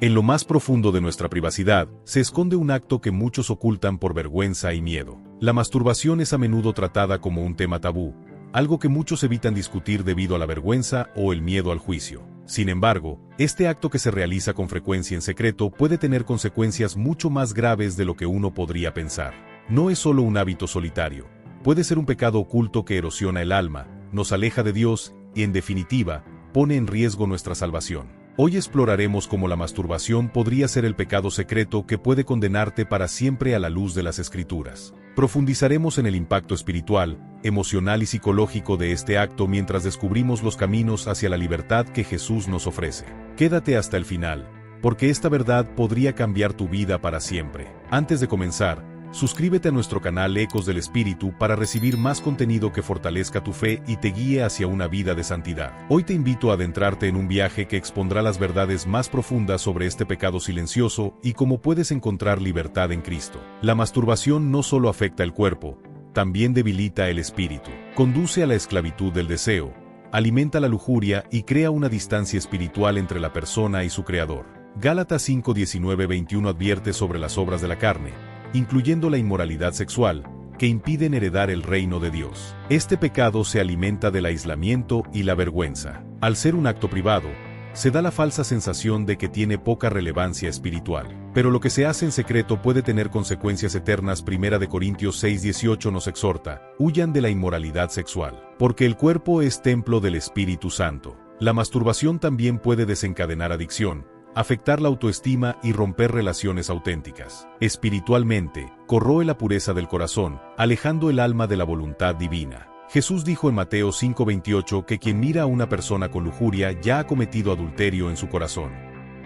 En lo más profundo de nuestra privacidad, se esconde un acto que muchos ocultan por vergüenza y miedo. La masturbación es a menudo tratada como un tema tabú, algo que muchos evitan discutir debido a la vergüenza o el miedo al juicio. Sin embargo, este acto que se realiza con frecuencia en secreto puede tener consecuencias mucho más graves de lo que uno podría pensar. No es solo un hábito solitario, puede ser un pecado oculto que erosiona el alma, nos aleja de Dios y, en definitiva, pone en riesgo nuestra salvación. Hoy exploraremos cómo la masturbación podría ser el pecado secreto que puede condenarte para siempre a la luz de las Escrituras. Profundizaremos en el impacto espiritual, emocional y psicológico de este acto mientras descubrimos los caminos hacia la libertad que Jesús nos ofrece. Quédate hasta el final, porque esta verdad podría cambiar tu vida para siempre. Antes de comenzar, suscríbete a nuestro canal Ecos del Espíritu para recibir más contenido que fortalezca tu fe y te guíe hacia una vida de santidad. Hoy te invito a adentrarte en un viaje que expondrá las verdades más profundas sobre este pecado silencioso y cómo puedes encontrar libertad en Cristo. La masturbación no solo afecta el cuerpo, también debilita el espíritu. Conduce a la esclavitud del deseo, alimenta la lujuria y crea una distancia espiritual entre la persona y su Creador. Gálatas 5:19-21 advierte sobre las obras de la carne, incluyendo la inmoralidad sexual, que impiden heredar el reino de Dios. Este pecado se alimenta del aislamiento y la vergüenza. Al ser un acto privado, se da la falsa sensación de que tiene poca relevancia espiritual. Pero lo que se hace en secreto puede tener consecuencias eternas. 1 Corintios 6:18 nos exhorta: huyan de la inmoralidad sexual, porque el cuerpo es templo del Espíritu Santo. La masturbación también puede desencadenar adicción, afectar la autoestima y romper relaciones auténticas. Espiritualmente, corroe la pureza del corazón, alejando el alma de la voluntad divina. Jesús dijo en Mateo 5:28 que quien mira a una persona con lujuria ya ha cometido adulterio en su corazón.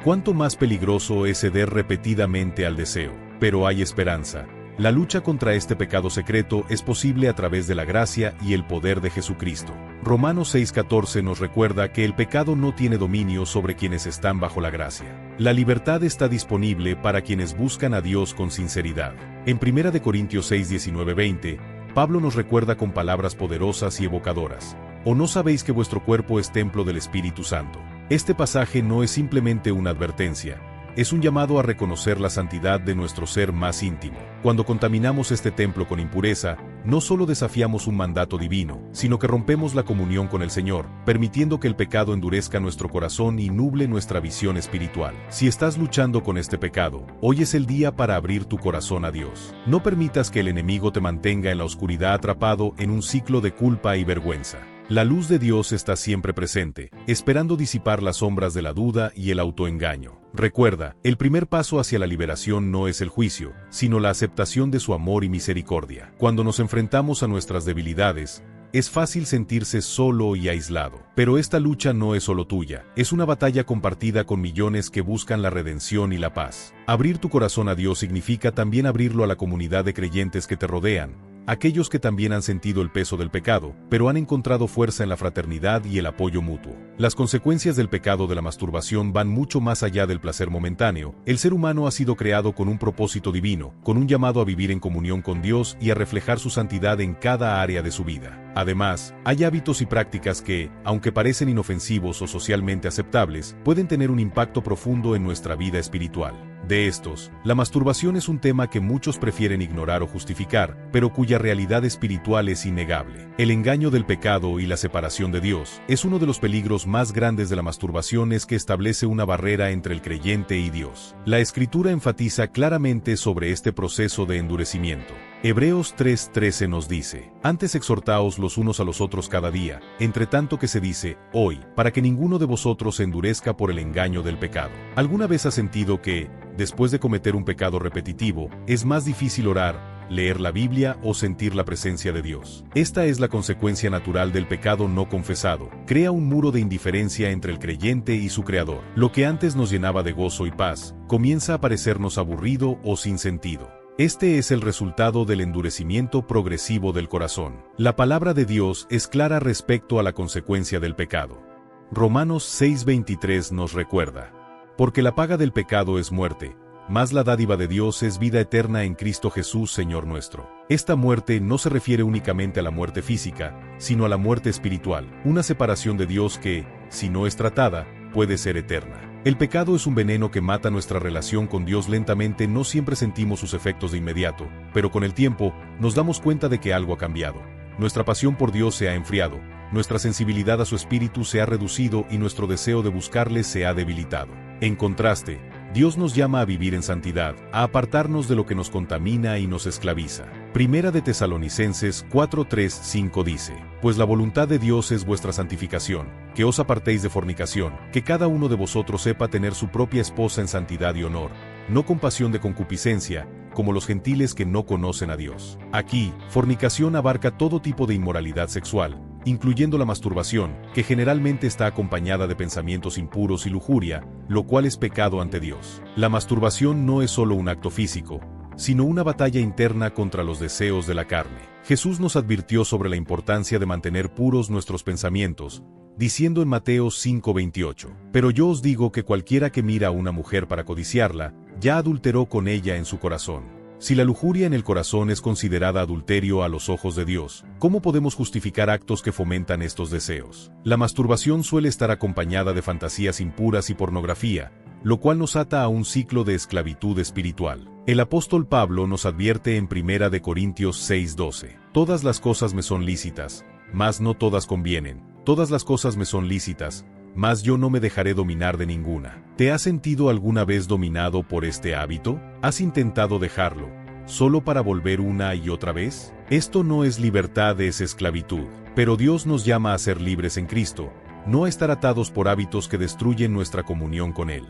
¿Cuánto más peligroso es ceder repetidamente al deseo? Pero hay esperanza. La lucha contra este pecado secreto es posible a través de la gracia y el poder de Jesucristo. Romanos 6:14 nos recuerda que el pecado no tiene dominio sobre quienes están bajo la gracia. La libertad está disponible para quienes buscan a Dios con sinceridad. En 1 Corintios 6:19-20, Pablo nos recuerda con palabras poderosas y evocadoras: ¿o no sabéis que vuestro cuerpo es templo del Espíritu Santo? Este pasaje no es simplemente una advertencia, es un llamado a reconocer la santidad de nuestro ser más íntimo. Cuando contaminamos este templo con impureza, no solo desafiamos un mandato divino, sino que rompemos la comunión con el Señor, permitiendo que el pecado endurezca nuestro corazón y nuble nuestra visión espiritual. Si estás luchando con este pecado, hoy es el día para abrir tu corazón a Dios. No permitas que el enemigo te mantenga en la oscuridad atrapado en un ciclo de culpa y vergüenza. La luz de Dios está siempre presente, esperando disipar las sombras de la duda y el autoengaño. Recuerda, el primer paso hacia la liberación no es el juicio, sino la aceptación de su amor y misericordia. Cuando nos enfrentamos a nuestras debilidades, es fácil sentirse solo y aislado. Pero esta lucha no es solo tuya, es una batalla compartida con millones que buscan la redención y la paz. Abrir tu corazón a Dios significa también abrirlo a la comunidad de creyentes que te rodean, aquellos que también han sentido el peso del pecado, pero han encontrado fuerza en la fraternidad y el apoyo mutuo. Las consecuencias del pecado de la masturbación van mucho más allá del placer momentáneo. El ser humano ha sido creado con un propósito divino, con un llamado a vivir en comunión con Dios y a reflejar su santidad en cada área de su vida. Además, hay hábitos y prácticas que, aunque parecen inofensivos o socialmente aceptables, pueden tener un impacto profundo en nuestra vida espiritual. De estos, la masturbación es un tema que muchos prefieren ignorar o justificar, pero cuya realidad espiritual es innegable. El engaño del pecado y la separación de Dios es uno de los peligros más grandes de la masturbación, es que establece una barrera entre el creyente y Dios. La Escritura enfatiza claramente sobre este proceso de endurecimiento. Hebreos 3:13 nos dice: antes exhortaos los unos a los otros cada día, entre tanto que se dice, hoy, para que ninguno de vosotros se endurezca por el engaño del pecado. ¿Alguna vez has sentido que, después de cometer un pecado repetitivo, es más difícil orar, leer la Biblia o sentir la presencia de Dios? Esta es la consecuencia natural del pecado no confesado. Crea un muro de indiferencia entre el creyente y su Creador. Lo que antes nos llenaba de gozo y paz, comienza a parecernos aburrido o sin sentido. Este es el resultado del endurecimiento progresivo del corazón. La palabra de Dios es clara respecto a la consecuencia del pecado. Romanos 6:23 nos recuerda: porque la paga del pecado es muerte, mas la dádiva de Dios es vida eterna en Cristo Jesús Señor nuestro. Esta muerte no se refiere únicamente a la muerte física, sino a la muerte espiritual, una separación de Dios que, si no es tratada, puede ser eterna. El pecado es un veneno que mata nuestra relación con Dios lentamente. No siempre sentimos sus efectos de inmediato, pero con el tiempo, nos damos cuenta de que algo ha cambiado. Nuestra pasión por Dios se ha enfriado, nuestra sensibilidad a su espíritu se ha reducido y nuestro deseo de buscarle se ha debilitado. En contraste, Dios nos llama a vivir en santidad, a apartarnos de lo que nos contamina y nos esclaviza. Primera de Tesalonicenses 4:3-5 dice: Pues la voluntad de Dios es vuestra santificación, que os apartéis de fornicación, que cada uno de vosotros sepa tener su propia esposa en santidad y honor, no con pasión de concupiscencia, como los gentiles que no conocen a Dios. Aquí, fornicación abarca todo tipo de inmoralidad sexual, incluyendo la masturbación, que generalmente está acompañada de pensamientos impuros y lujuria, lo cual es pecado ante Dios. La masturbación no es solo un acto físico, sino una batalla interna contra los deseos de la carne. Jesús nos advirtió sobre la importancia de mantener puros nuestros pensamientos, diciendo en Mateo 5:28: Pero yo os digo que cualquiera que mira a una mujer para codiciarla, ya adulteró con ella en su corazón. Si la lujuria en el corazón es considerada adulterio a los ojos de Dios, ¿cómo podemos justificar actos que fomentan estos deseos? La masturbación suele estar acompañada de fantasías impuras y pornografía, lo cual nos ata a un ciclo de esclavitud espiritual. El apóstol Pablo nos advierte en 1 de Corintios 6:12: Todas las cosas me son lícitas, mas no todas convienen. Todas las cosas me son lícitas, mas yo no me dejaré dominar de ninguna. ¿Te has sentido alguna vez dominado por este hábito? ¿Has intentado dejarlo, solo para volver una y otra vez? Esto no es libertad, es esclavitud. Pero Dios nos llama a ser libres en Cristo, no a estar atados por hábitos que destruyen nuestra comunión con Él.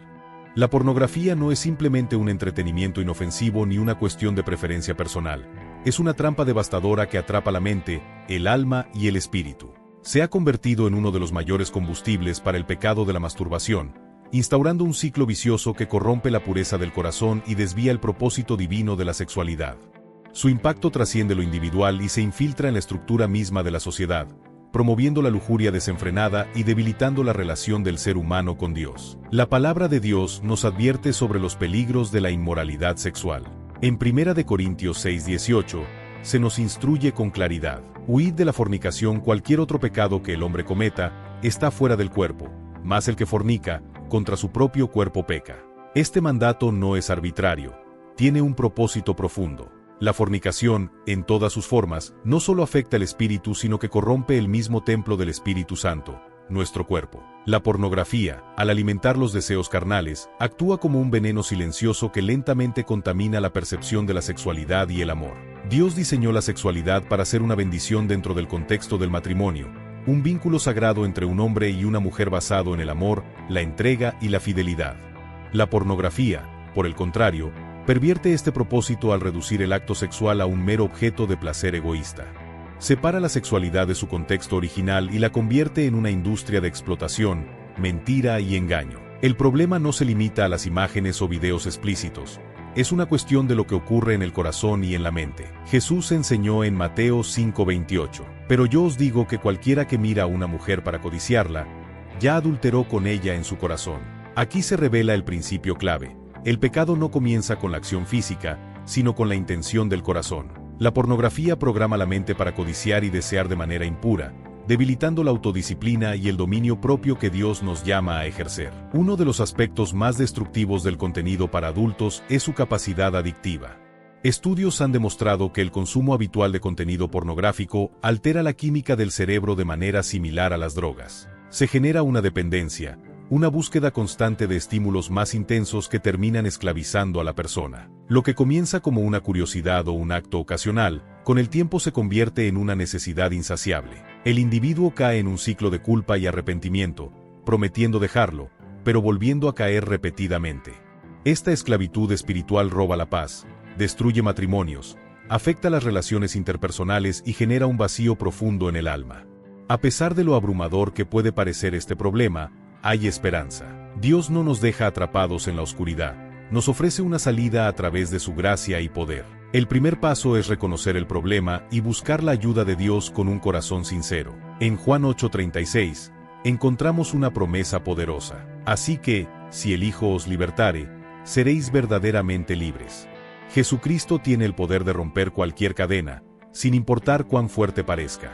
La pornografía no es simplemente un entretenimiento inofensivo ni una cuestión de preferencia personal. Es una trampa devastadora que atrapa la mente, el alma y el espíritu. Se ha convertido en uno de los mayores combustibles para el pecado de la masturbación, instaurando un ciclo vicioso que corrompe la pureza del corazón y desvía el propósito divino de la sexualidad. Su impacto trasciende lo individual y se infiltra en la estructura misma de la sociedad, promoviendo la lujuria desenfrenada y debilitando la relación del ser humano con Dios. La palabra de Dios nos advierte sobre los peligros de la inmoralidad sexual. En 1 de Corintios 6:18, se nos instruye con claridad: Huid de la fornicación. Cualquier otro pecado que el hombre cometa está fuera del cuerpo, mas el que fornica, contra su propio cuerpo peca. Este mandato no es arbitrario, tiene un propósito profundo. La fornicación, en todas sus formas, no solo afecta el espíritu sino que corrompe el mismo templo del Espíritu Santo, nuestro cuerpo. La pornografía, al alimentar los deseos carnales, actúa como un veneno silencioso que lentamente contamina la percepción de la sexualidad y el amor. Dios diseñó la sexualidad para ser una bendición dentro del contexto del matrimonio, un vínculo sagrado entre un hombre y una mujer basado en el amor, la entrega y la fidelidad. La pornografía, por el contrario, pervierte este propósito al reducir el acto sexual a un mero objeto de placer egoísta. Separa la sexualidad de su contexto original y la convierte en una industria de explotación, mentira y engaño. El problema no se limita a las imágenes o videos explícitos. Es una cuestión de lo que ocurre en el corazón y en la mente. Jesús enseñó en Mateo 5:28: Pero yo os digo que cualquiera que mira a una mujer para codiciarla, ya adulteró con ella en su corazón. Aquí se revela el principio clave. El pecado no comienza con la acción física, sino con la intención del corazón. La pornografía programa la mente para codiciar y desear de manera impura, debilitando la autodisciplina y el dominio propio que Dios nos llama a ejercer. Uno de los aspectos más destructivos del contenido para adultos es su capacidad adictiva. Estudios han demostrado que el consumo habitual de contenido pornográfico altera la química del cerebro de manera similar a las drogas. Se genera una dependencia, una búsqueda constante de estímulos más intensos que terminan esclavizando a la persona. Lo que comienza como una curiosidad o un acto ocasional, con el tiempo se convierte en una necesidad insaciable. El individuo cae en un ciclo de culpa y arrepentimiento, prometiendo dejarlo, pero volviendo a caer repetidamente. Esta esclavitud espiritual roba la paz, destruye matrimonios, afecta las relaciones interpersonales y genera un vacío profundo en el alma. A pesar de lo abrumador que puede parecer este problema, hay esperanza. Dios no nos deja atrapados en la oscuridad, nos ofrece una salida a través de su gracia y poder. El primer paso es reconocer el problema y buscar la ayuda de Dios con un corazón sincero. En Juan 8:36, encontramos una promesa poderosa. Así que, si el Hijo os libertare, seréis verdaderamente libres. Jesucristo tiene el poder de romper cualquier cadena, sin importar cuán fuerte parezca.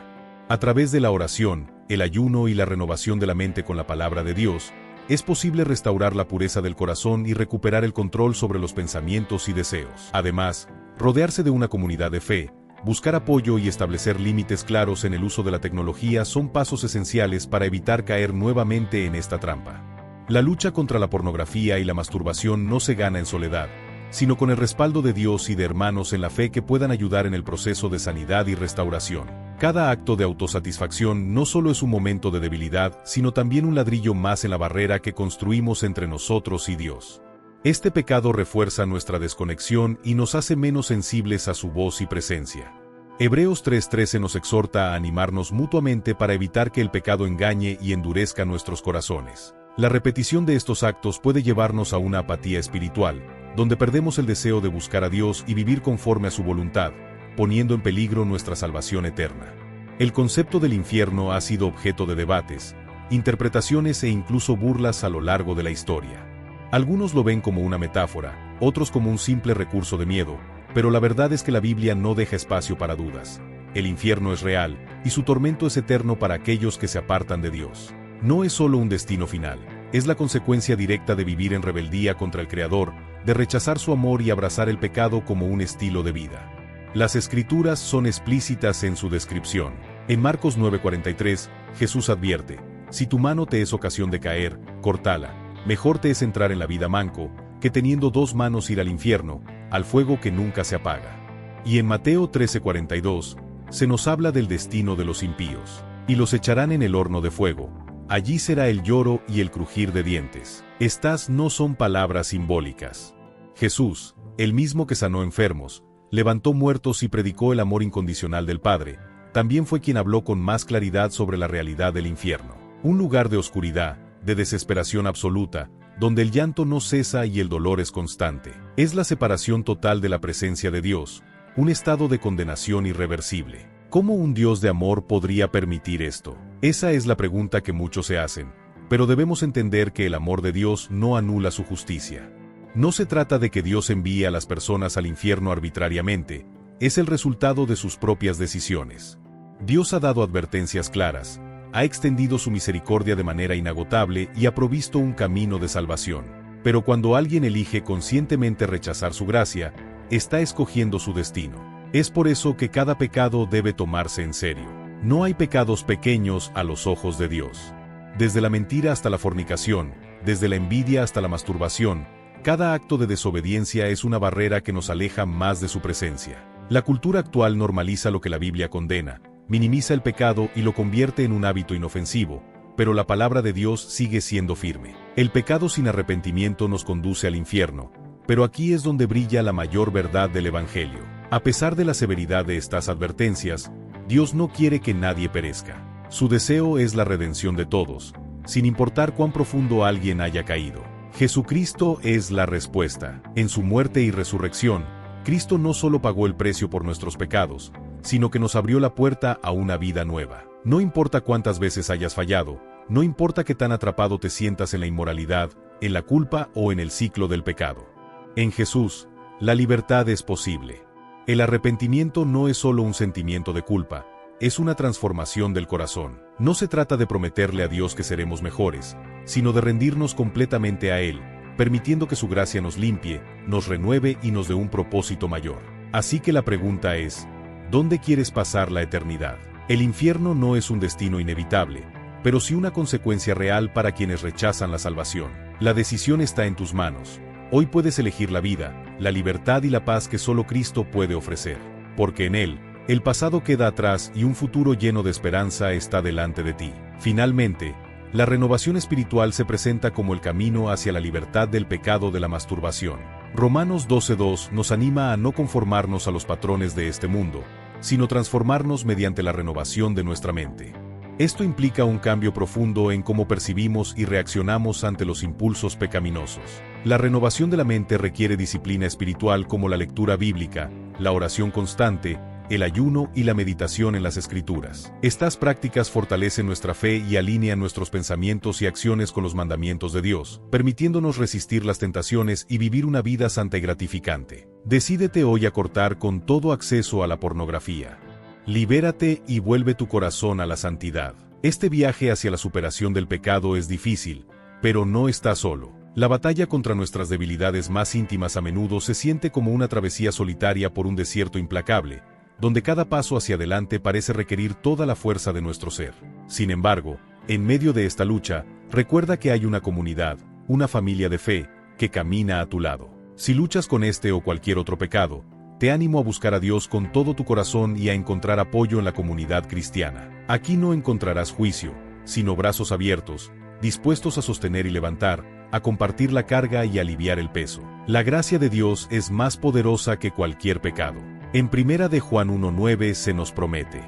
A través de la oración, el ayuno y la renovación de la mente con la palabra de Dios, es posible restaurar la pureza del corazón y recuperar el control sobre los pensamientos y deseos. Además, rodearse de una comunidad de fe, buscar apoyo y establecer límites claros en el uso de la tecnología son pasos esenciales para evitar caer nuevamente en esta trampa. La lucha contra la pornografía y la masturbación no se gana en soledad, sino con el respaldo de Dios y de hermanos en la fe que puedan ayudar en el proceso de sanidad y restauración. Cada acto de autosatisfacción no solo es un momento de debilidad, sino también un ladrillo más en la barrera que construimos entre nosotros y Dios. Este pecado refuerza nuestra desconexión y nos hace menos sensibles a su voz y presencia. Hebreos 3:13 nos exhorta a animarnos mutuamente para evitar que el pecado engañe y endurezca nuestros corazones. La repetición de estos actos puede llevarnos a una apatía espiritual, donde perdemos el deseo de buscar a Dios y vivir conforme a su voluntad, poniendo en peligro nuestra salvación eterna. El concepto del infierno ha sido objeto de debates, interpretaciones e incluso burlas a lo largo de la historia. Algunos lo ven como una metáfora, otros como un simple recurso de miedo, pero la verdad es que la Biblia no deja espacio para dudas. El infierno es real, y su tormento es eterno para aquellos que se apartan de Dios. No es solo un destino final, es la consecuencia directa de vivir en rebeldía contra el Creador, de rechazar su amor y abrazar el pecado como un estilo de vida. Las Escrituras son explícitas en su descripción. En Marcos 9:43, Jesús advierte: si tu mano te es ocasión de caer, córtala. Mejor te es entrar en la vida manco, que teniendo dos manos ir al infierno, al fuego que nunca se apaga. Y en Mateo 13:42, se nos habla del destino de los impíos. Y los echarán en el horno de fuego. Allí será el lloro y el crujir de dientes. Estas no son palabras simbólicas. Jesús, el mismo que sanó enfermos, levantó muertos y predicó el amor incondicional del Padre, también fue quien habló con más claridad sobre la realidad del infierno. Un lugar de oscuridad, de desesperación absoluta, donde el llanto no cesa y el dolor es constante. Es la separación total de la presencia de Dios, un estado de condenación irreversible. ¿Cómo un Dios de amor podría permitir esto? Esa es la pregunta que muchos se hacen, pero debemos entender que el amor de Dios no anula su justicia. No se trata de que Dios envíe a las personas al infierno arbitrariamente, es el resultado de sus propias decisiones. Dios ha dado advertencias claras, ha extendido su misericordia de manera inagotable y ha provisto un camino de salvación. Pero cuando alguien elige conscientemente rechazar su gracia, está escogiendo su destino. Es por eso que cada pecado debe tomarse en serio. No hay pecados pequeños a los ojos de Dios. Desde la mentira hasta la fornicación, desde la envidia hasta la masturbación, cada acto de desobediencia es una barrera que nos aleja más de su presencia. La cultura actual normaliza lo que la Biblia condena, minimiza el pecado y lo convierte en un hábito inofensivo, pero la palabra de Dios sigue siendo firme. El pecado sin arrepentimiento nos conduce al infierno, pero aquí es donde brilla la mayor verdad del Evangelio. A pesar de la severidad de estas advertencias, Dios no quiere que nadie perezca. Su deseo es la redención de todos, sin importar cuán profundo alguien haya caído. Jesucristo es la respuesta. En su muerte y resurrección, Cristo no solo pagó el precio por nuestros pecados, sino que nos abrió la puerta a una vida nueva. No importa cuántas veces hayas fallado, no importa qué tan atrapado te sientas en la inmoralidad, en la culpa o en el ciclo del pecado. En Jesús, la libertad es posible. El arrepentimiento no es solo un sentimiento de culpa, es una transformación del corazón. No se trata de prometerle a Dios que seremos mejores, sino de rendirnos completamente a Él, permitiendo que su gracia nos limpie, nos renueve y nos dé un propósito mayor. Así que la pregunta es, ¿dónde quieres pasar la eternidad? El infierno no es un destino inevitable, pero sí una consecuencia real para quienes rechazan la salvación. La decisión está en tus manos. Hoy puedes elegir la vida, la libertad y la paz que solo Cristo puede ofrecer. Porque en Él, el pasado queda atrás y un futuro lleno de esperanza está delante de ti. Finalmente, la renovación espiritual se presenta como el camino hacia la libertad del pecado de la masturbación. Romanos 12:2 nos anima a no conformarnos a los patrones de este mundo, sino transformarnos mediante la renovación de nuestra mente. Esto implica un cambio profundo en cómo percibimos y reaccionamos ante los impulsos pecaminosos. La renovación de la mente requiere disciplina espiritual como la lectura bíblica, la oración constante, el ayuno y la meditación en las Escrituras. Estas prácticas fortalecen nuestra fe y alinean nuestros pensamientos y acciones con los mandamientos de Dios, permitiéndonos resistir las tentaciones y vivir una vida santa y gratificante. Decídete hoy a cortar con todo acceso a la pornografía. Libérate y vuelve tu corazón a la santidad. Este viaje hacia la superación del pecado es difícil, Pero no estás solo. La batalla contra nuestras debilidades más íntimas a menudo se siente como una travesía solitaria por un desierto implacable, donde cada paso hacia adelante parece requerir toda la fuerza de nuestro ser. Sin embargo, en medio de esta lucha, recuerda que hay una comunidad, una familia de fe, que camina a tu lado. Si luchas con este o cualquier otro pecado, te animo a buscar a Dios con todo tu corazón y a encontrar apoyo en la comunidad cristiana. Aquí no encontrarás juicio, sino brazos abiertos, dispuestos a sostener y levantar, a compartir la carga y aliviar el peso. La gracia de Dios es más poderosa que cualquier pecado. En 1 de Juan 1:9 se nos promete: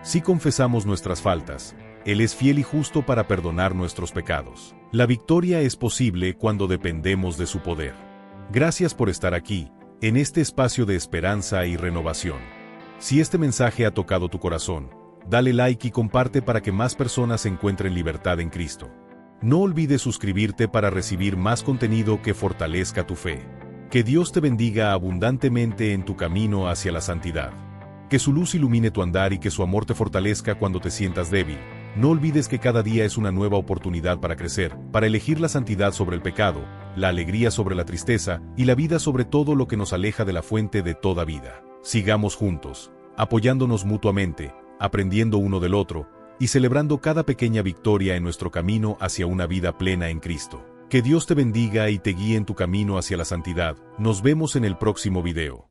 si confesamos nuestras faltas, Él es fiel y justo para perdonar nuestros pecados. La victoria es posible cuando dependemos de su poder. Gracias por estar aquí, en este espacio de esperanza y renovación. Si este mensaje ha tocado tu corazón, dale like y comparte para que más personas encuentren libertad en Cristo. No olvides suscribirte para recibir más contenido que fortalezca tu fe. Que Dios te bendiga abundantemente en tu camino hacia la santidad. Que su luz ilumine tu andar y que su amor te fortalezca cuando te sientas débil. No olvides que cada día es una nueva oportunidad para crecer, para elegir la santidad sobre el pecado, la alegría sobre la tristeza y la vida sobre todo lo que nos aleja de la fuente de toda vida. Sigamos juntos, apoyándonos mutuamente, aprendiendo uno del otro y celebrando cada pequeña victoria en nuestro camino hacia una vida plena en Cristo. Que Dios te bendiga y te guíe en tu camino hacia la santidad. Nos vemos en el próximo video.